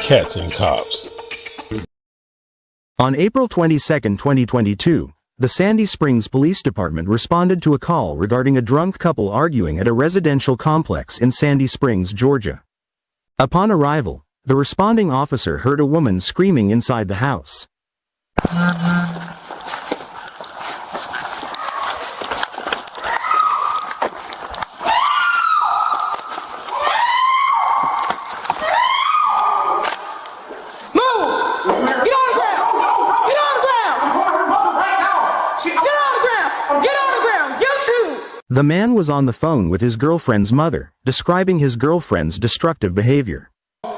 cats and cops. On April 22, 2022, the Sandy Springs Police Department responded to a call regarding a drunk couple arguing at a residential complex in Sandy Springs, Georgia. Upon arrival, the responding officer heard a woman screaming inside the house. The man was on the phone with his girlfriend's mother, describing his girlfriend's destructive behavior. I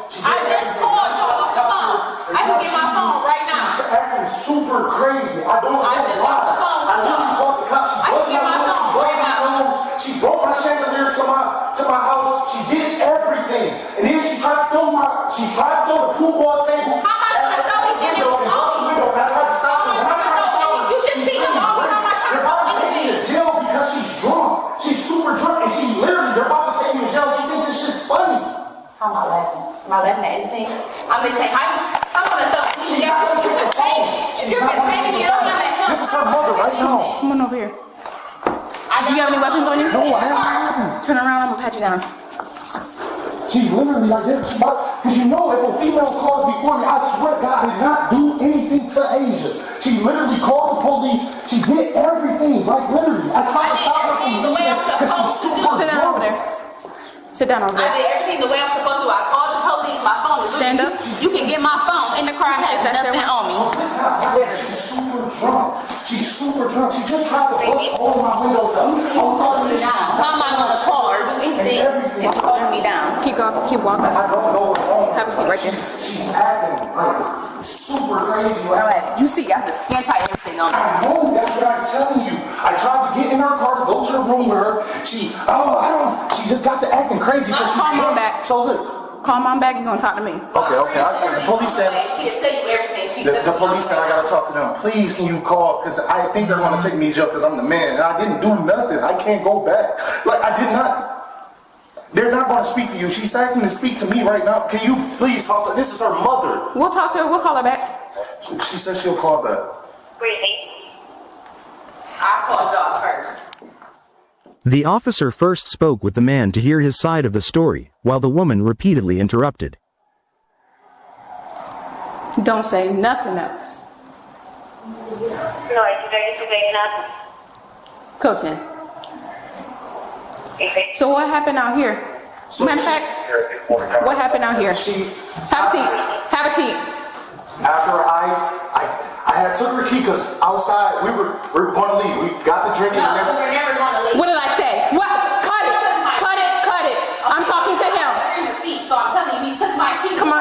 just called you off the phone. I can get my phone right now. She's acting super crazy. I don't know why. I literally called the cops. She busted my nose. She busted my nose. She broke my chandelier to my house. She did everything. And then she tried to throw the pool ball table. How much I throw it? Give me the window. I tried to stop her. You just see them all. How much I throw it? In jail because she's drunk. She's super drunk and she literally, they're about to take me to jail. She thinks this shit's funny. I'm not laughing. Am I laughing at anything? I'm gonna say, I'm gonna throw you can pay me. You can pay me. You don't have that help. This is her mother right now. Come on over here. Do you have any weapons on you? No, I have no weapon. Turn around, I'm gonna pat you down. She's literally like that. Because you know, if a female calls before me, I swear to God, I did not do anything to Asia. She literally called the police. She did everything, like literally. I tried to stop her from leaving because she's super Sit down over there. Sit down over there. I did everything the way I'm supposed to. I called the police. My phone is stand up. You can get my phone in the car. Has nothing on me. She's super drunk. She's super drunk. She just tried to bust all my windows up. I'm calling me down. I'm not gonna call or do anything if you're holding me down. Keep going. Keep walking. I don't know what's wrong. Have a seat right there. She's acting like super crazy. Alright, you see, that's a skin tight everything on me. I know, that's what I'm telling you. I tried to get in her car to go to the room with her. She just got to acting crazy because she Call mom back. So look. Call mom back, you're gonna talk to me. Okay. The police said She'll tell you everything. the police said I gotta talk to them. Please, can you call? Because I think they're gonna take me to jail because I'm the man and I didn't do nothing. I can't go back. Like I did not. They're not gonna speak to you. She's asking to speak to me right now. Can you please talk to her? This is her mother. We'll talk to her. We'll call her back. She said she'll call back. Really? I called y'all first. The officer first spoke with the man to hear his side of the story, while the woman repeatedly interrupted. Don't say nothing else. No, today nothing. Coach in. So what happened out here? Matter of fact, what happened out here? Have a seat. Have a seat. After I had took her key because outside we were going to leave. We got the drinking. No, we're never gonna leave. What did I say? What? Cut it. Cut it. Cut it. I'm talking to him. So I'm telling you, he took my key. Come on.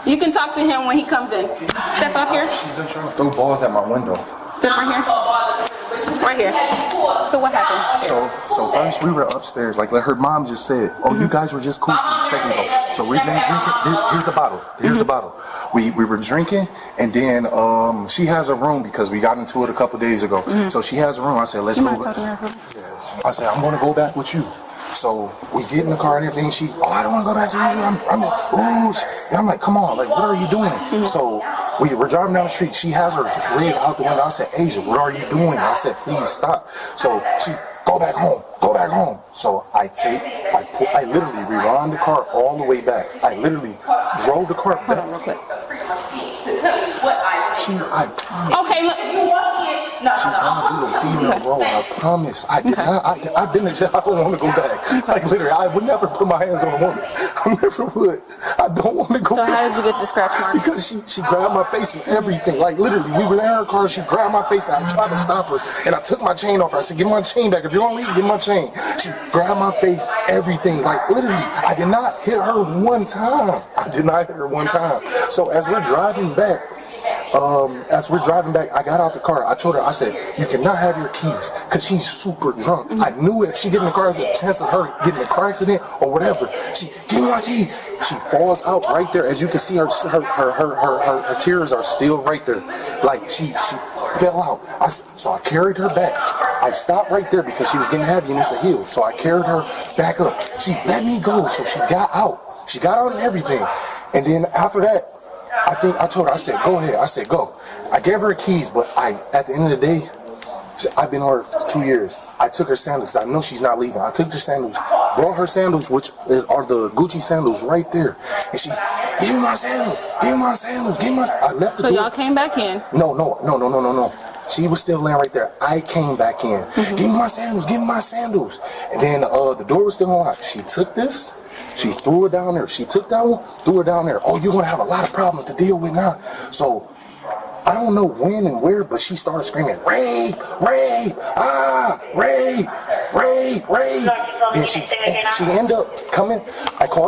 You can talk to him when he comes in. Step up here. She's been trying to throw balls at my window. Step right here. Right here. So what happened? So first we were upstairs, like her mom just said, oh, you guys were just cool since a second ago. So we've been drinking. Here's the bottle. Here's the bottle. We were drinking, and then she has a room because we got into it a couple days ago. So she has a room. I said, let's go back. I said, I'm gonna go back with you. So we get in the car and everything. I don't want to go back to you. I'm like, come on, like, what are you doing? So we're driving down the street. She has her leg out the window. I said, Asia, what are you doing? I said, please stop. So she, go back home. So I literally rewound the car all the way back. I literally drove the car back. Okay, look. She's trying to do the female role. I promise. I did not. I've been in jail. I don't want to go back. Like literally, I would never put my hands on a woman. I never would. I don't want to go back. So how did you get the scratch mark? Because she grabbed my face and everything. Like literally, we were in her car. She grabbed my face and I tried to stop her. And I took my chain off her. I said, "Give my chain back. If you don't leave, give my chain." She grabbed my face, everything. Like literally, I did not hit her one time. So as we're driving back. I got out the car. I told her, I said, you cannot have your keys because she's super drunk. I knew if she get in the car, there's a chance of her getting in a car accident or whatever. She, give me my key. She falls out right there. As you can see, her tears are still right there. Like she fell out. So I carried her back. I stopped right there because she was getting heavy and it's a hill. So I carried her back up. She let me go. So she got out. She got out and everything. And then after that, I think I told her, I said, go ahead. I said, go. I gave her the keys, but at the end of the day, I've been with her for 2 years. I took her sandals. I know she's not leaving. I took the sandals, brought her sandals, which are the Gucci sandals right there. And she, give me my sandals, give me my sandals, give me my. I left the door. So y'all came back in? No. She was still laying right there. I came back in. Give me my sandals, give me my sandals. And then the door was still unlocked. She took this. She threw it down there. She took that one, threw it down there. Oh, you're going to have a lot of problems to deal with now. So I don't know when and where, but she started screaming, rape, rape, rape, rape, rape. And she ended up coming.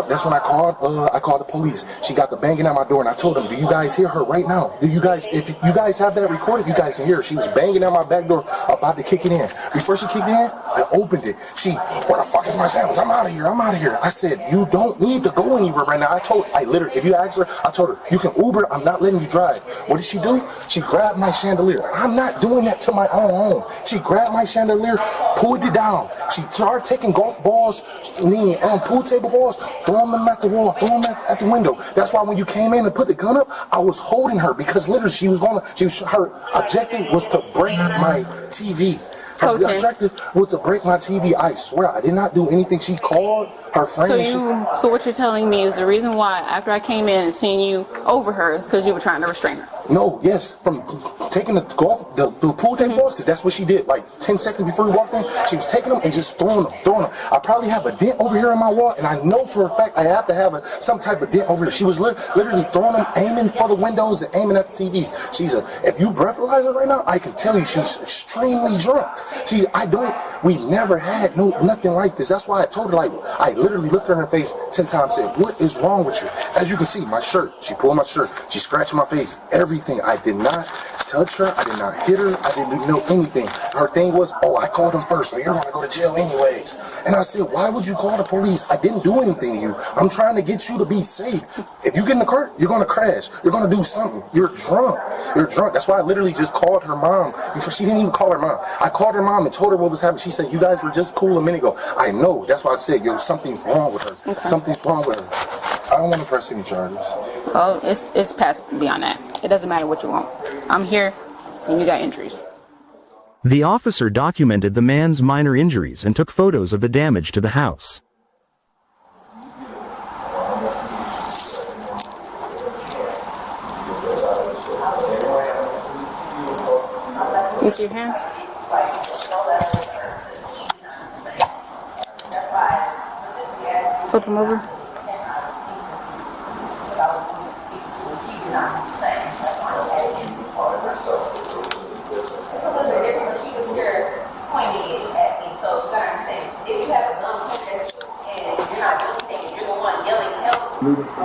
That's when I called the police. She got the banging at my door, and I told them, do you guys hear her right now? Do you guys, if you guys have that recorded, you guys can hear her. She was banging at my back door, about to kick it in. Before she kicked it in, I opened it. Where the fuck is my sandals? I'm out of here, I'm out of here. I said, you don't need to go anywhere right now. I literally, if you ask her, I told her, you can Uber, I'm not letting you drive. What did she do? She grabbed my chandelier. I'm not doing that to my own home. She grabbed my chandelier, pulled it down. She started taking golf balls, pool table balls, throwing them at the wall, throwing them at the window. That's why when you came in and put the gun up, I was holding her because literally her objective was to break my TV. Her objective was to break my TV. I swear, I did not do anything. She called her friend. So what you're telling me is the reason why after I came in and seen you over her is because you were trying to restrain her. No, yes, from taking the pool table balls, because that's what she did. Like 10 seconds before we walked in, she was taking them and just throwing them. I probably have a dent over here in my wall, and I know for a fact I have to have some type of dent over here. She was literally throwing them, aiming for the windows and aiming at the TVs. If you breathalyze her right now, I can tell you she's extremely drunk. We never had nothing like this. That's why I told her, I literally looked her in her face 10 times and said, what is wrong with you? As you can see, my shirt, she pulled my shirt, she scratched my face, everything. I did not touch her, I did not hit her, I didn't know anything. Her thing was, I called them first, so you're gonna go to jail anyways. And I said, why would you call the police? I didn't do anything to you. I'm trying to get you to be safe. If you get in the car, you're gonna crash. You're gonna do something. You're drunk. You're drunk. That's why I literally just called her mom. Before she didn't even call her mom. I called her mom and told her what was happening. She said, you guys were just cool a minute ago. I know. That's why I said, something's wrong with her. Okay. Something's wrong with her. I don't want to press any charges. Oh, it's past beyond that. It doesn't matter what you want. I'm here, and you got injuries. The officer documented the man's minor injuries and took photos of the damage to the house. You see your hands? Flip them over.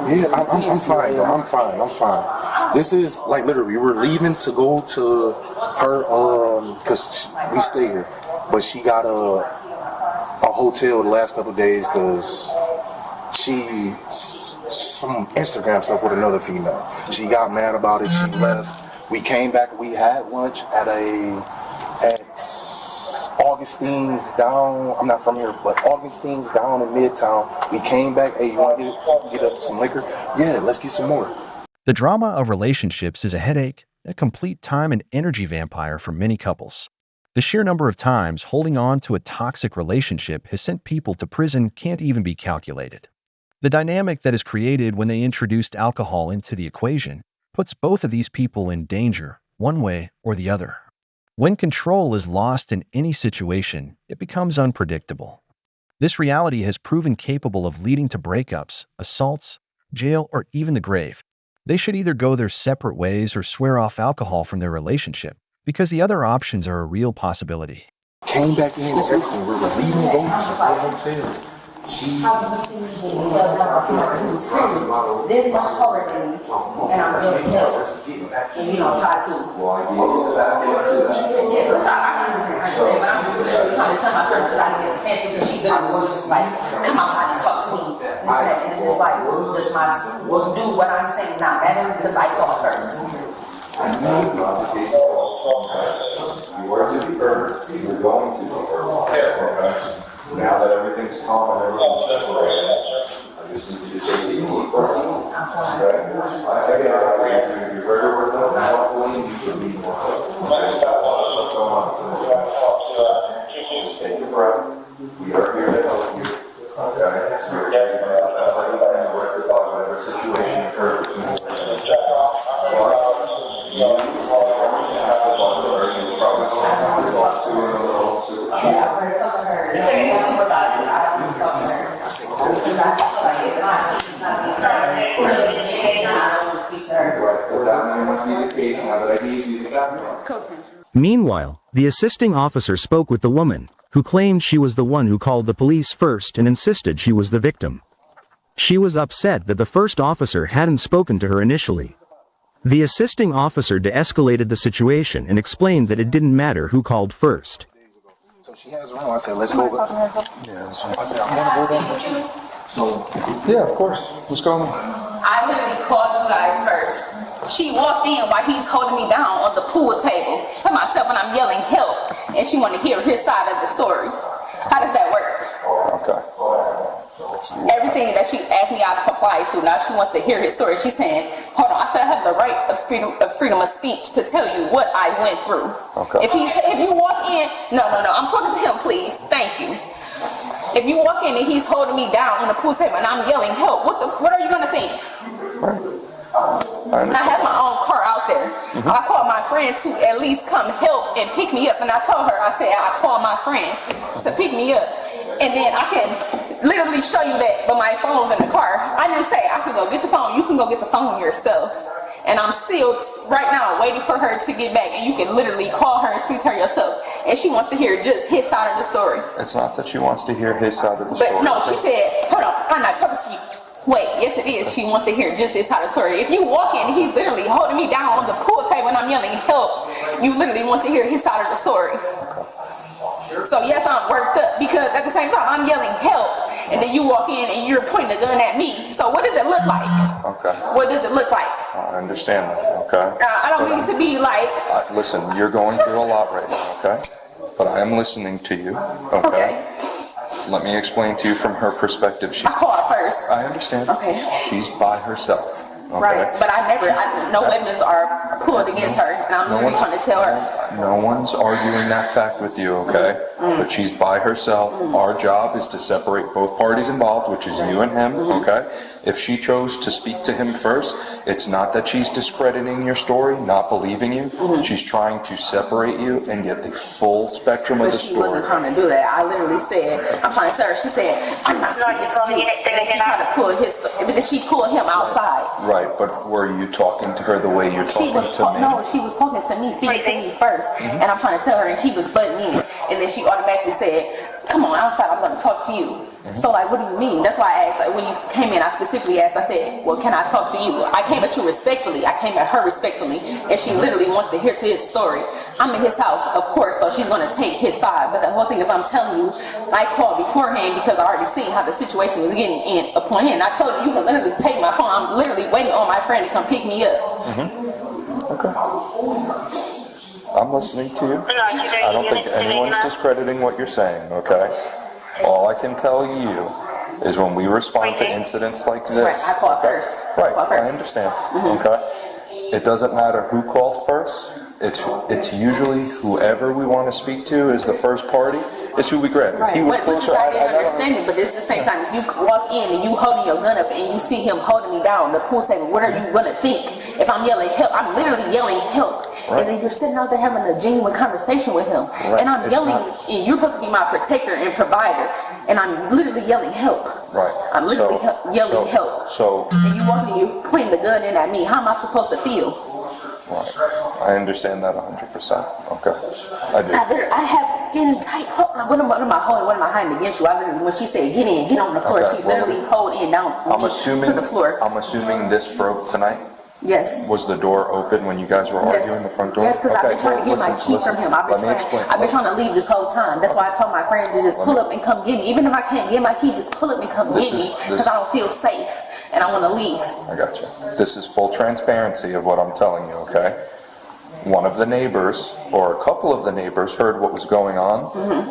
Yeah, I'm fine. I'm fine. This is like literally, we were leaving to go to her, cause we stay here, but she got a hotel the last couple of days cause some Instagram stuff with another female. She got mad about it. She left. We came back. We had lunch at Augustine's down. I'm not from here, but Augustine's down in Midtown. We came back. Hey, you want to get up some liquor? Yeah, let's get some more. The drama of relationships is a headache, a complete time and energy vampire for many couples. The sheer number of times holding on to a toxic relationship has sent people to prison can't even be calculated. The dynamic that is created when they introduced alcohol into the equation puts both of these people in danger, one way or the other. When control is lost in any situation, it becomes unpredictable. This reality has proven capable of leading to breakups, assaults, jail, or even the grave. They should either go their separate ways or swear off alcohol from their relationship, because the other options are a real possibility. Came back in and everything. We were leaving to go to the hotel. There's my color things, and I'm really jealous. And you don't try to. Yeah, but I'm trying to tell my friend that I didn't get a chance because she literally was just like, come outside and talk to me. And it's just like, does do what I'm saying not matter because I called first. You are to be heard, you're going to be heard. Now that everything's calm and everything's separated, I just need you to take the deep breath. Take a breath. We are here to help you. Okay? So you're getting that's like you can rectify whatever situation occurred between you. Meanwhile, the assisting officer spoke with the woman, who claimed she was the one who called the police first and insisted she was the victim. She was upset that the first officer hadn't spoken to her initially. The assisting officer de-escalated the situation and explained that it didn't matter who called first. So she has a room. I said, let's go. Yeah, I said, I'm gonna go there. So Yeah, of course. What's going on? I literally called you guys first. She walked in while he's holding me down on the pool table to myself when I'm yelling help, and she wanted to hear his side of the story. How does that work? Okay. Everything that she asked me, I complied to. Now she wants to hear his story. She's saying, hold on, I said I have the right of freedom of speech to tell you what I went through. Okay. If you walk in, no, I'm talking to him, please. Thank you. If you walk in and he's holding me down on the pool table and I'm yelling help, what are you gonna think? Right. I have my own car out there. I called my friend to at least come help and pick me up, and I told her, I said I called my friend to pick me up, and then I can literally show you that, but my phone's in the car. I didn't say I can go get the phone. You can go get the phone yourself. And I'm still right now waiting for her to get back, and you can literally call her and speak to her yourself. And she wants to hear just his side of the story. It's not that she wants to hear his side of the story. But no, she said, hold on, I'm not talking to you. Wait, yes it is. She wants to hear just his side of the story. If you walk in and he's literally holding me down on the pool table and I'm yelling help, you literally want to hear his side of the story. So yes, I'm worked up because at the same time I'm yelling help, and then you walk in and you're pointing a gun at me. So what does it look like? Okay. What does it look like? I understand that, okay? I don't need to be like... Listen, you're going through a lot right now, okay? But I am listening to you, okay? Let me explain to you from her perspective. I called first. I understand. Okay. She's by herself. Okay? Right, but no weapons are pulled against her, and I'm literally trying to tell her. No one's arguing that fact with you, okay? But she's by herself. Our job is to separate both parties involved, which is you and him, okay? If she chose to speak to him first, it's not that she's discrediting your story, not believing you. She's trying to separate you and get the full spectrum of the story. She wasn't trying to do that. I literally said, I'm trying to tell her, she said, I'm not speaking to you. And then she tried to pull she pulled him outside. Right, but were you talking to her the way you're talking to me? No, she was talking to me, speaking to me first. And I'm trying to tell her, and she was butting in. And then she automatically said, come on outside, I'm going to talk to you. So like, what do you mean? That's why I asked, like, when you came in, I specifically asked, I said, well, can I talk to you? I came at you respectfully. I came at her respectfully. And she literally wants to hear to his story. I'm in his house, of course, so she's going to take his side. But the whole thing is, I'm telling you, I called beforehand because I already seen how the situation was getting in upon him. I told you can literally take my phone. I'm literally waiting on my friend to come pick me up. Okay. I'm listening to you. I don't think anyone's discrediting what you're saying, okay? All I can tell you is when we respond to incidents like this. Right, I called first. Right, I understand, okay? It doesn't matter who called first. It's usually whoever we want to speak to is the first party. It's who we grab. If he was closer, I didn't understand it, but it's the same time. If you walk in and you holding your gun up and you see him holding me down on the pool table, what are you gonna think? If I'm yelling help, I'm literally yelling help. Right. And then you're sitting out there having a genuine conversation with him. Right. And I'm yelling, and you're supposed to be my protector and provider. And I'm literally yelling help. Right. I'm literally yelling help. And you walk in, you pointing the gun in at me. How am I supposed to feel? Right. I understand that 100%. Okay. I do. I have skin tight. What am I holding? What am I hiding against you? When she said get in, get on the floor, she literally holding down to the floor. I'm assuming this broke tonight? Yes. Was the door open when you guys were arguing, the front door? Yes, because I've been trying to get my key from him. I've been trying to leave this whole time. That's why I told my friend to just pull up and come get me. Even if I can't get my key, just pull up and come get me because I don't feel safe and I want to leave. I got you. This is full transparency of what I'm telling you, okay? One of the neighbors, or a couple of the neighbors, heard what was going on.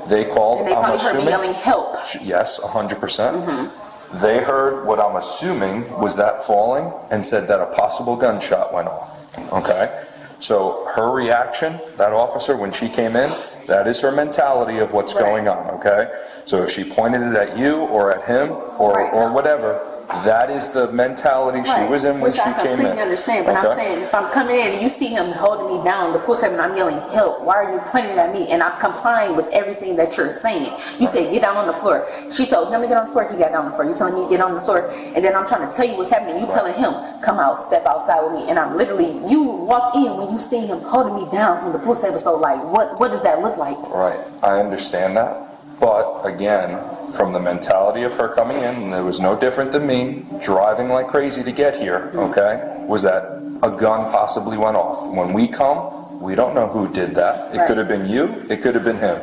They called. And they probably heard me yelling help. Yes, 100%. They heard what I'm assuming was that falling and said that a possible gunshot went off. Okay? So her reaction, that officer, when she came in, that is her mentality of what's going on, okay? So if she pointed it at you or at him or whatever, that is the mentality she was in when she came in. Which I completely understand, but I'm saying if I'm coming in and you see him holding me down, the pull tab, and I'm yelling, help, why are you pointing at me? And I'm complying with everything that you're saying. You say, get down on the floor. She told him to get on the floor, he got down on the floor. You telling me to get on the floor, and then I'm trying to tell you what's happening. You telling him, come out, step outside with me. And I'm literally, you walk in when you see him holding me down on the pull table, so like, what does that look like? Right, I understand that. But again, from the mentality of her coming in, and it was no different than me driving like crazy to get here, okay, was that a gun possibly went off. When we come, we don't know who did that. It could have been you, it could have been him.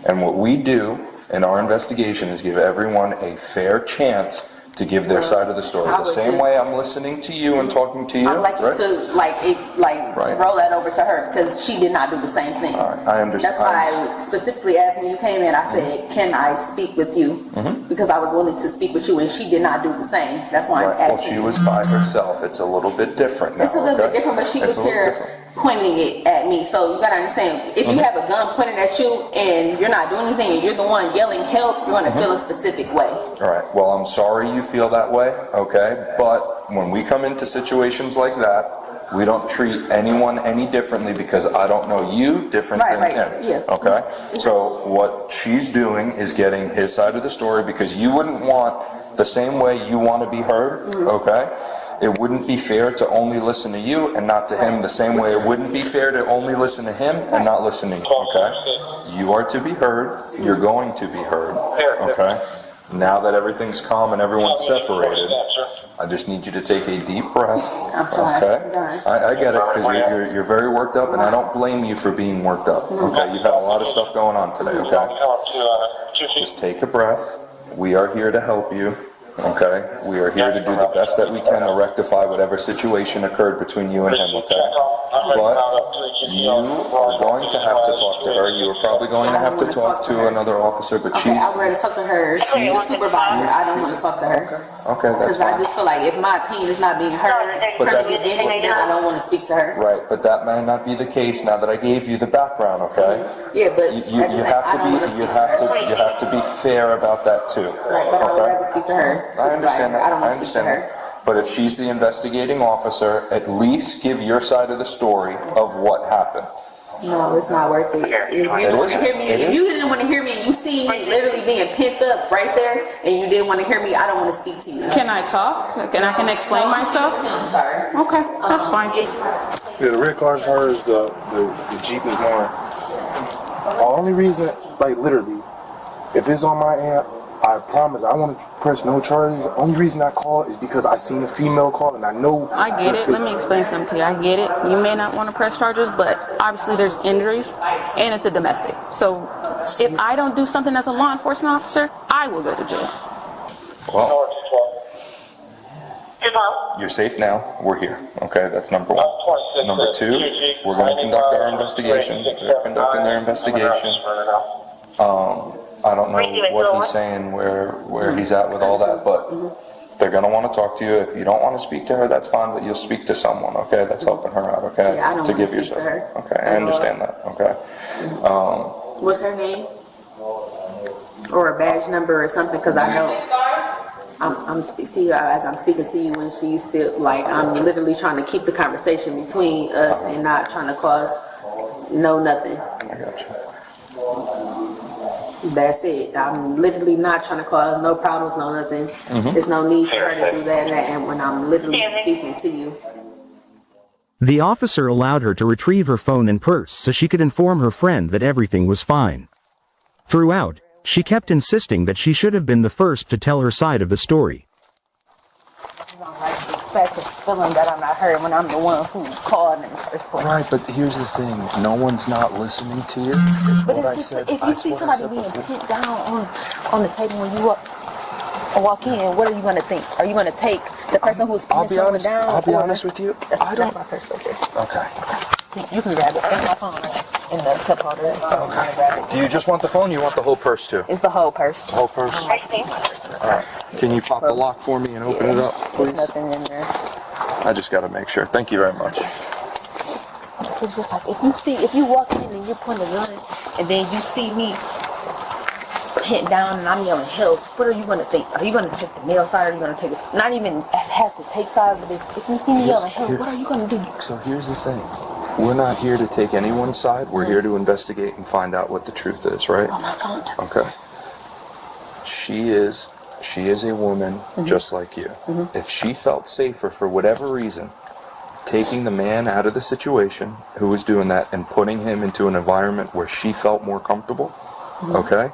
And what we do in our investigation is give everyone a fair chance to give their side of the story. The same way I'm listening to you and talking to you. I'd like you to roll that over to her, because she did not do the same thing. All right, I understand. That's why I specifically asked when you came in, I said, can I speak with you? Because I was willing to speak with you, and she did not do the same. That's why I'm asking. Well, she was by herself. It's a little bit different now. It's a little bit different, but she was here pointing it at me. So you gotta understand, if you have a gun pointed at you and you're not doing anything and you're the one yelling help, you're gonna feel a specific way. All right, well, I'm sorry you feel that way, okay? But when we come into situations like that, we don't treat anyone any differently because I don't know you different than him. Okay? So what she's doing is getting his side of the story, because you wouldn't want the same way you want to be heard, okay? It wouldn't be fair to only listen to you and not to him, the same way it wouldn't be fair to only listen to him and not listen to you, okay? You are to be heard. You're going to be heard, okay? Now that everything's calm and everyone's separated, I just need you to take a deep breath, okay? I get it, because you're very worked up, and I don't blame you for being worked up, okay? You've had a lot of stuff going on today, okay? Just take a breath. We are here to help you. Okay, we are here to do the best that we can to rectify whatever situation occurred between you and him, okay? But you are going to have to talk to her. You are probably going to have to talk to another officer, but she's... I'm ready to talk to her. She's the supervisor. I don't want to talk to her. Okay, that's fine. Because I just feel like if my opinion is not being heard, then I don't want to speak to her. Right, but that may not be the case now that I gave you the background, okay? Yeah, but you have to be fair about that too. Right, but I would rather speak to her. I understand that. I don't want to speak to her. But if she's the investigating officer, at least give your side of the story of what happened. No, it's not worth it. If you didn't want to hear me, if you didn't want to hear me, and you see me literally being pent up right there, and you didn't want to hear me, I don't want to speak to you. Can I talk? And I can explain myself? I'm sorry. Okay, that's fine. Yeah, the red car's hers, the Jeep is mine. The only reason, like literally, if it's on my end, I promise I want to press no charges. The only reason I call is because I seen a female call and I know. I get it. Let me explain something to you. I get it. You may not want to press charges, but obviously there's injuries and it's a domestic. So if I don't do something as a law enforcement officer, I will go to jail. Well, you're safe now. We're here. Okay, that's number one. Number two, we're going to conduct our investigation. They're conducting their investigation. I don't know what he's saying, where he's at with all that, but they're going to want to talk to you. If you don't want to speak to her, that's fine, but you'll speak to someone, okay, that's helping her out, okay? Yeah, I don't to want give to speak to her. Okay, I understand that, okay? What's her name? Or a badge number or something, because I know as I'm speaking to you, and she's still like, I'm literally trying to keep the conversation between us and not trying to cause nothing. I got you. That's it. I'm literally not trying to cause no problems, no nothing. There's no need for her to do that, and when I'm literally speaking to you. The officer allowed her to retrieve her phone and purse so she could inform her friend that everything was fine. Throughout, she kept insisting that she should have been the first to tell her side of the story. Fact of feeling that I'm not heard when I'm the one who called in the first place. Right, but here's the thing. No one's not listening to you. But it's just, if you see somebody being pinned down on the table when you walk in, what are you going to think? Are you going to take the person who's pinning someone down? I'll be honest with you. That's my purse right there. Okay. You can grab it. That's my phone right in the cup holder. Okay. Do you just want the phone? Or you want the whole purse too? It's the whole purse. The whole purse. All right. Can you pop the lock for me and open it up, please? There's nothing in there. I just got to make sure. Thank you very much. It's just like if you walk in and you point a gun, and then you see me hit down and I'm yelling help, what are you gonna think? Are you gonna take the male side, or are you gonna take it? Not even have to take sides of this. If you see me yelling help, what are you gonna do? So here's the thing. We're not here to take anyone's side. We're here to investigate and find out what the truth is, right? On my phone. Okay. She is a woman just like you. If she felt safer for whatever reason, taking the man out of the situation who was doing that and putting him into an environment where she felt more comfortable, okay?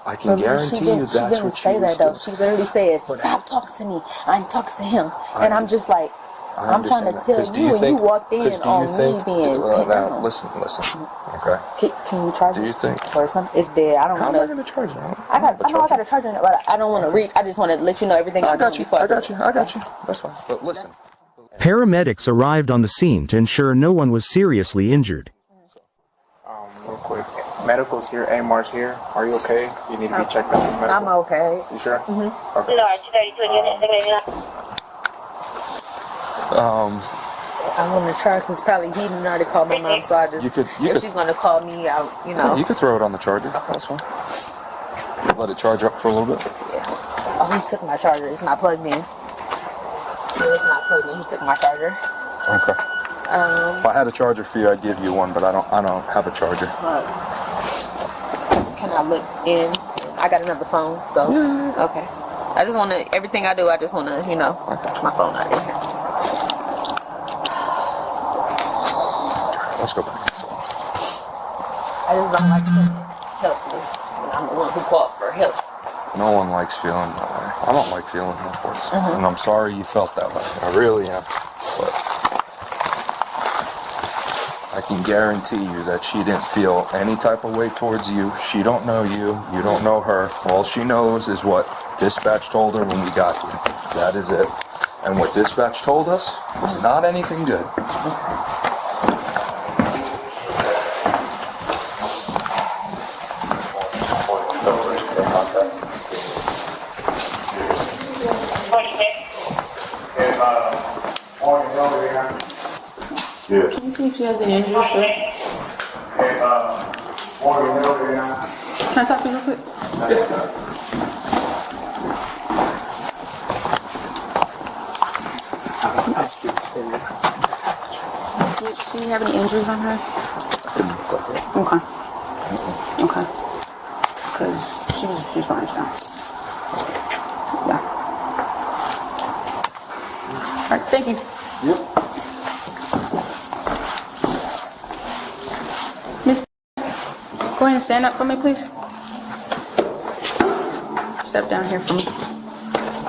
I can guarantee you that's what she was doing. She didn't say that though. She literally said, "Stop talking to me. I'm talking to him." And I'm just like, I'm trying to tell you, and you walked in on me being. Now, listen. Okay. Can you charge it? Do you think? Or something? It's there. I don't want to. How am I going to charge it? I know I got to charge it, but I don't want to reach. I just want to let you know everything. I got you. That's fine. But listen. Paramedics arrived on the scene to ensure no one was seriously injured. Real quick. Medical's here, AMR's here. Are you okay? You need to be checked out for medical. I'm okay. You sure? Okay. Large 32 unit. I'm gonna try because probably he didn't already call my mom, so I just if she's gonna call me out, you know. Yeah, you could throw it on the charger. That's fine. Let it charge up for a little bit. Yeah. Oh, he took my charger. It's not plugged in. It's not plugged in. He took my charger. Okay. If I had a charger for you, I'd give you one, but I don't have a charger. Can I look in? I got another phone, so okay. I just want to everything I do. I just want to, you know, my phone out of here. Let's go back. I just don't like feeling helpless when I'm the one who called for help. No one likes feeling that way. I don't like feeling helpless, and I'm sorry you felt that way. I really am, but I can guarantee you that she didn't feel any type of way towards you. She don't know you. You don't know her. All she knows is what dispatch told her when we got here. That is it. And what dispatch told us was not anything good. Can you see if she has any injuries? Can I talk to you real quick? Did she have any injuries on her? Okay. Because she's fine now. Yeah. All right. Thank you. Yep. Miss, go ahead and stand up for me, please. Step down here for me.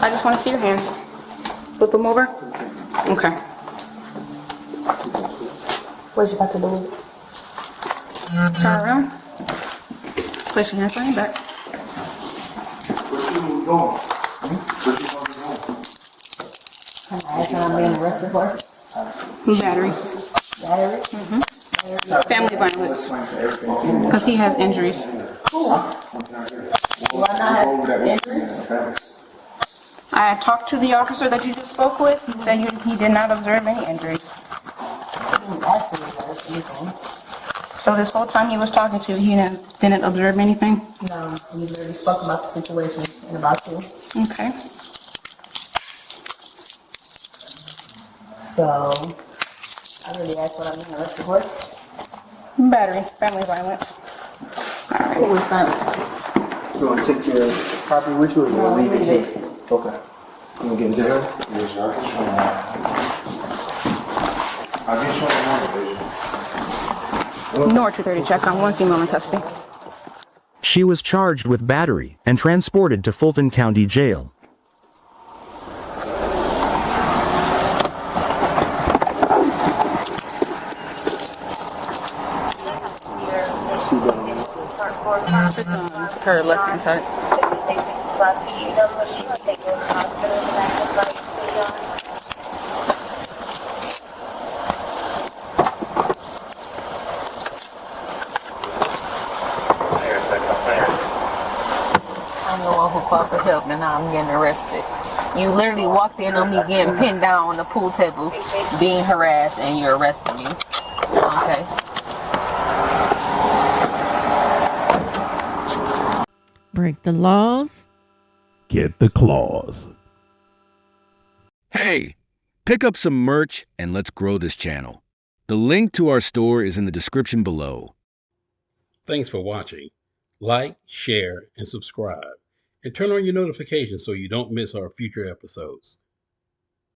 I just want to see your hands. Flip them over. Okay. What you about to do? Turn around. Place your hands on your back. I'm being arrested for Battery. battery. Family violence. Because he has injuries. Do I not have injuries? I talked to the officer that you just spoke with. He said he did not observe any injuries. So this whole time he was talking to you, he didn't observe anything? No, we literally spoke about the situation and about you. Okay. So, I really asked what I'm being arrested for. Battery. Family violence. Alright. It was not. You want to take your property with you, or you No, want to leave leave it here? Okay. You want to get into here? Yes, sir. I can show you more, Nor 230 check on one female in custody. She was charged with battery and transported to Fulton County Jail. It's on her left hand side. I'm the one who called for help and now I'm getting arrested. You literally walked in on me getting pinned down on the pool table, being harassed, and you're arresting me. Okay. Break the laws. Get the claws. Hey, pick up some merch and let's grow this channel. The link to our store is in the description below. Thanks for watching. Like, share, and subscribe. And turn on your notifications so you don't miss our future episodes.